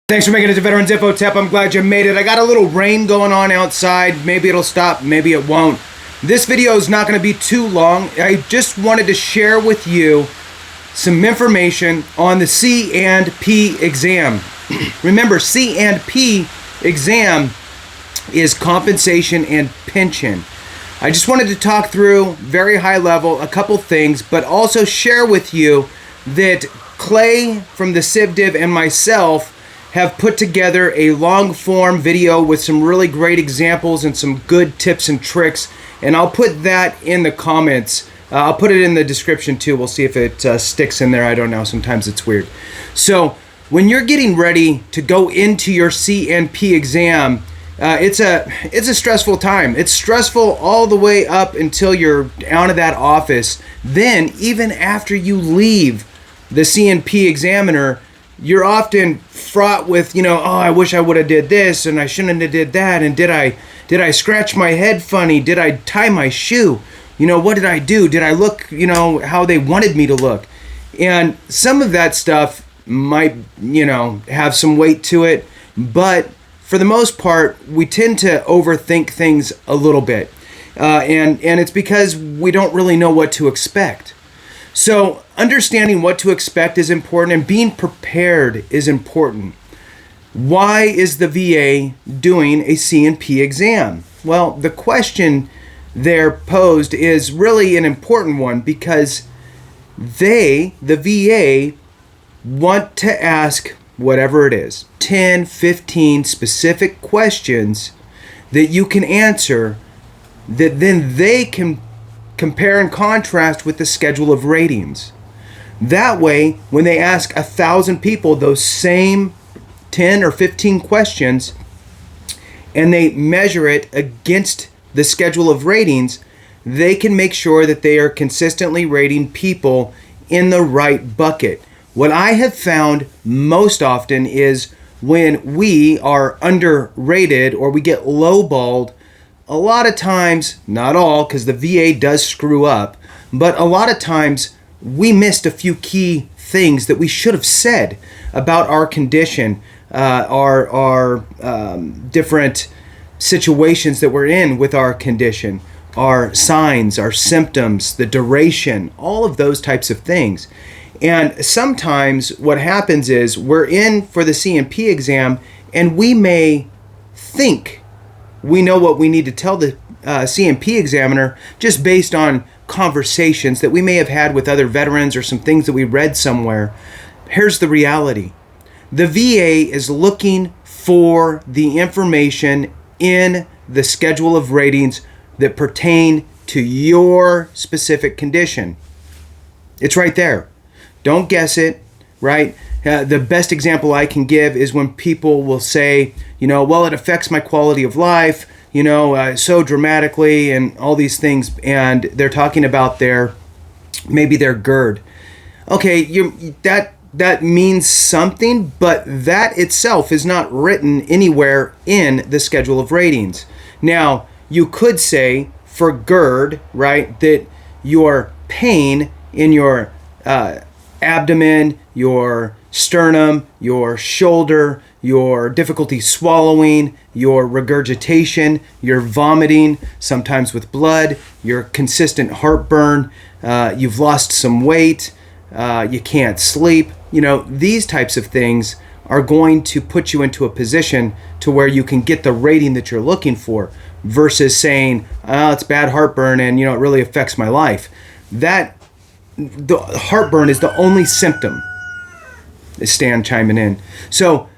Thanks for making it to Veterans Info Tip. I'm glad you made it. I got a little rain going on outside. Maybe it'll stop, maybe it won't. This video is not going to be too long. I just wanted to share with you some information on the C&P exam. Remember, C&P exam is compensation and pension. I just wanted to talk through, very high level, a couple things, but also share with you that Clay from the CivDiv and myself have put together a long form video with some really great examples and some good tips and tricks, and I'll put that in the comments. I'll put it in the description too. We'll see if it sticks in there. I don't know. Sometimes it's weird. So when you're getting ready to go into your C&P exam, it's a stressful time. It's stressful all the way up until you're out of that office. Then even after you leave the C&P examiner, you're often fraught with, oh, I wish I would have did this and I shouldn't have did that, and did I scratch my head funny? Did I tie my shoe? What did I do? Did I look, how they wanted me to look? And some of that stuff might, have some weight to it, but for the most part, we tend to overthink things a little bit. And it's because we don't really know what to expect. So understanding what to expect is important, and being prepared is important. Why is the VA doing a C&P exam? Well, the question there posed is really an important one, because the VA, want to ask whatever it is, 10, 15 specific questions that you can answer, that then they can compare and contrast with the schedule of ratings. That way, when they ask 1,000 people those same 10 or 15 questions, and they measure it against the schedule of ratings, they can make sure that they are consistently rating people in the right bucket. What I have found most often is when we are underrated or we get lowballed, a lot of times, not all, because the VA does screw up, but a lot of times we missed a few key things that we should have said about our condition, our different situations that we're in with our condition, our signs, our symptoms, the duration, all of those types of things. And sometimes what happens is we're in for the C&P exam, and we may think we know what we need to tell the C&P examiner just based on conversations that we may have had with other veterans or some things that we read somewhere. Here's the reality. The VA is looking for the information in the schedule of ratings that pertain to your specific condition. It's right there. Don't guess it, right? The best example I can give is when people will say, well, it affects my quality of life, so dramatically, and all these things, and they're talking about maybe their GERD. Okay, that means something, but that itself is not written anywhere in the schedule of ratings. Now, you could say for GERD, right, that your pain in your abdomen, your sternum, your shoulder, your difficulty swallowing, your regurgitation, your vomiting, sometimes with blood, your consistent heartburn, you've lost some weight, you can't sleep. These types of things are going to put you into a position to where you can get the rating that you're looking for, versus saying, oh, it's bad heartburn and it really affects my life. The heartburn is the only symptom. Is Stan chiming in? So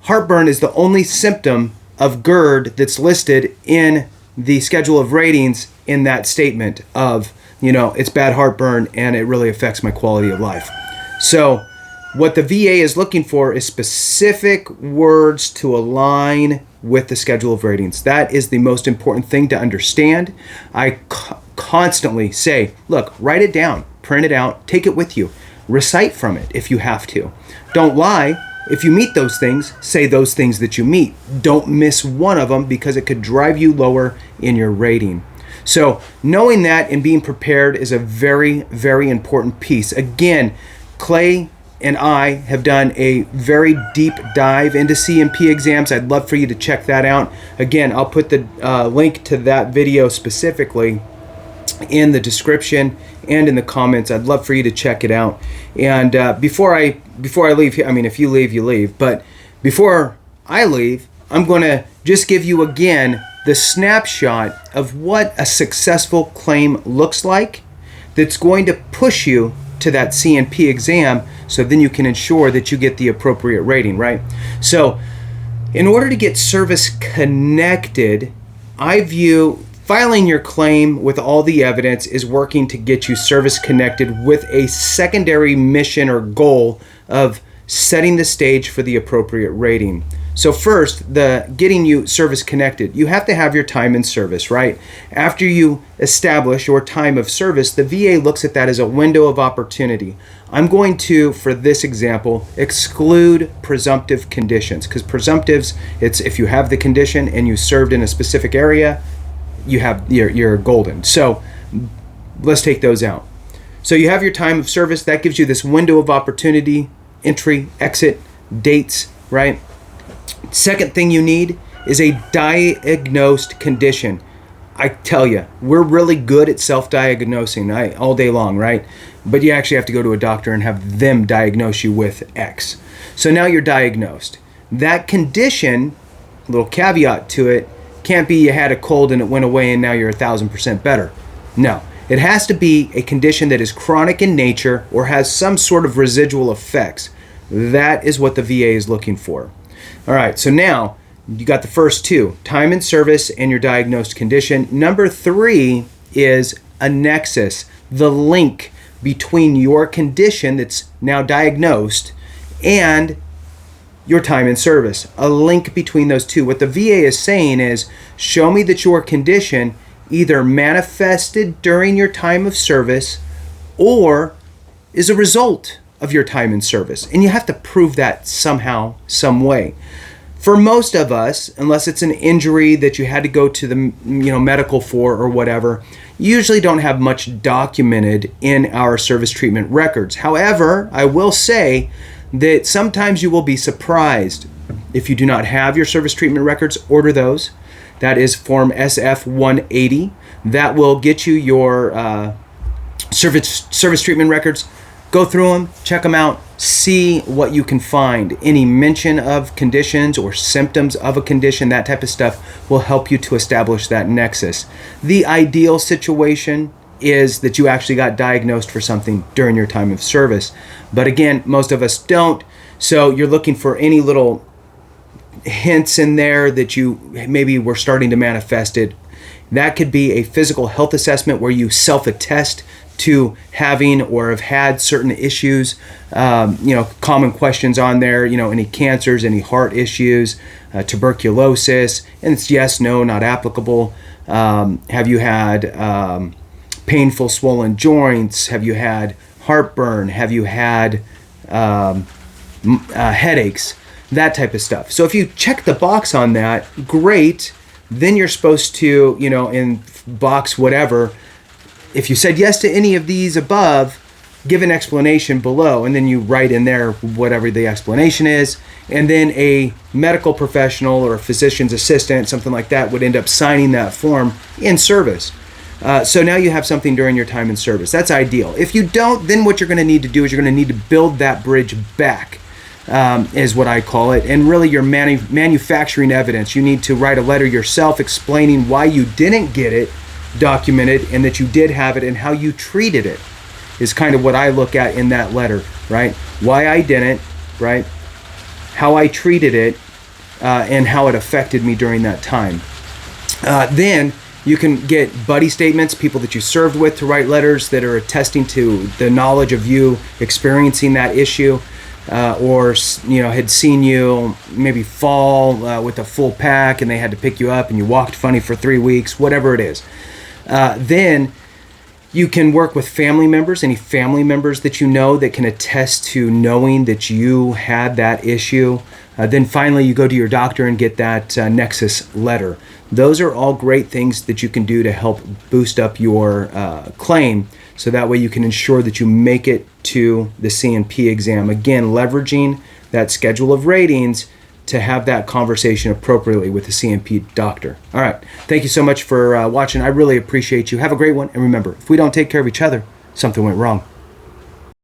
heartburn is the only symptom of GERD that's listed in the schedule of ratings in that statement of, it's bad heartburn and it really affects my quality of life. So what the VA is looking for is specific words to align with the schedule of ratings. That is the most important thing to understand. I constantly say, look, write it down, print it out, take it with you, recite from it if you have to. Don't lie. If you meet those things, say those things that you meet. Don't miss one of them, because it could drive you lower in your rating. So knowing that and being prepared is a very, very important piece. Again, Clay and I have done a very deep dive into C&P exams. I'd love for you to check that out. Again, I'll put the link to that video specifically in the description and in the comments. I'd love for you to check it out. And before I leave here, I mean, if you leave, you leave. But before I leave, I'm going to just give you again the snapshot of what a successful claim looks like that's going to push you to that C&P exam, so then you can ensure that you get the appropriate rating, right? So in order to get service connected, I view filing your claim with all the evidence is working to get you service connected with a secondary mission or goal of setting the stage for the appropriate rating. So first, the getting you service connected, you have to have your time in service, right? After you establish your time of service, the VA looks at that as a window of opportunity. I'm going to, for this example, exclude presumptive conditions, because presumptives, it's if you have the condition and you served in a specific area, you're golden. So let's take those out. So you have your time of service. That gives you this window of opportunity, entry, exit, dates, right? Second thing you need is a diagnosed condition. I tell you, we're really good at self-diagnosing all day long, right? But you actually have to go to a doctor and have them diagnose you with X. So now you're diagnosed. That condition, a little caveat to it, can't be you had a cold and it went away and now you're 1,000% better. No, it has to be a condition that is chronic in nature or has some sort of residual effects. That is what the VA is looking for. All right, so now you got the first two, time in service and your diagnosed condition. Number 3 is a nexus, the link between your condition that's now diagnosed and your time in service, a link between those two. What the VA is saying is, show me that your condition either manifested during your time of service or is a result of your time in service. And you have to prove that somehow, some way. For most of us, unless it's an injury that you had to go to the medical for or whatever, you usually don't have much documented in our service treatment records. However, I will say that sometimes you will be surprised if you do not have your service treatment records. Order those. That is Form SF 180. That will get you your service treatment records. Go through them, check them out, see what you can find. Any mention of conditions or symptoms of a condition, that type of stuff will help you to establish that nexus. The ideal situation is that you actually got diagnosed for something during your time of service. But again, most of us don't. So you're looking for any little hints in there that you maybe were starting to manifest it. That could be a physical health assessment where you self-attest to having or have had certain issues, common questions on there, any cancers, any heart issues, tuberculosis, and it's yes, no, not applicable. Have you had painful swollen joints? Have you had heartburn? Have you had headaches? That type of stuff. So if you check the box on that, great. Then you're supposed to, in box whatever, if you said yes to any of these above, give an explanation below, and then you write in there whatever the explanation is, and then a medical professional or a physician's assistant, something like that, would end up signing that form in service. So now you have something during your time in service. That's ideal. If you don't, then what you're going to need to do is you're going to need to build that bridge back, is what I call it, and really your manufacturing evidence. You need to write a letter yourself explaining why you didn't get it documented and that you did have it and how you treated it is kind of what I look at in that letter, right? Why I didn't, right? How I treated it, and how it affected me during that time. Then you can get buddy statements, people that you served with, to write letters that are attesting to the knowledge of you experiencing that issue, or had seen you maybe fall with a full pack and they had to pick you up and you walked funny for 3 weeks, whatever it is. Then you can work with family members, any family members that you know that can attest to knowing that you had that issue. Then finally, you go to your doctor and get that Nexus Letter. Those are all great things that you can do to help boost up your claim so that way you can ensure that you make it to the C&P exam. Again, leveraging that schedule of ratings to have that conversation appropriately with the C&P doctor. All right, thank you so much for watching. I really appreciate you. Have a great one. And remember, if we don't take care of each other, something went wrong.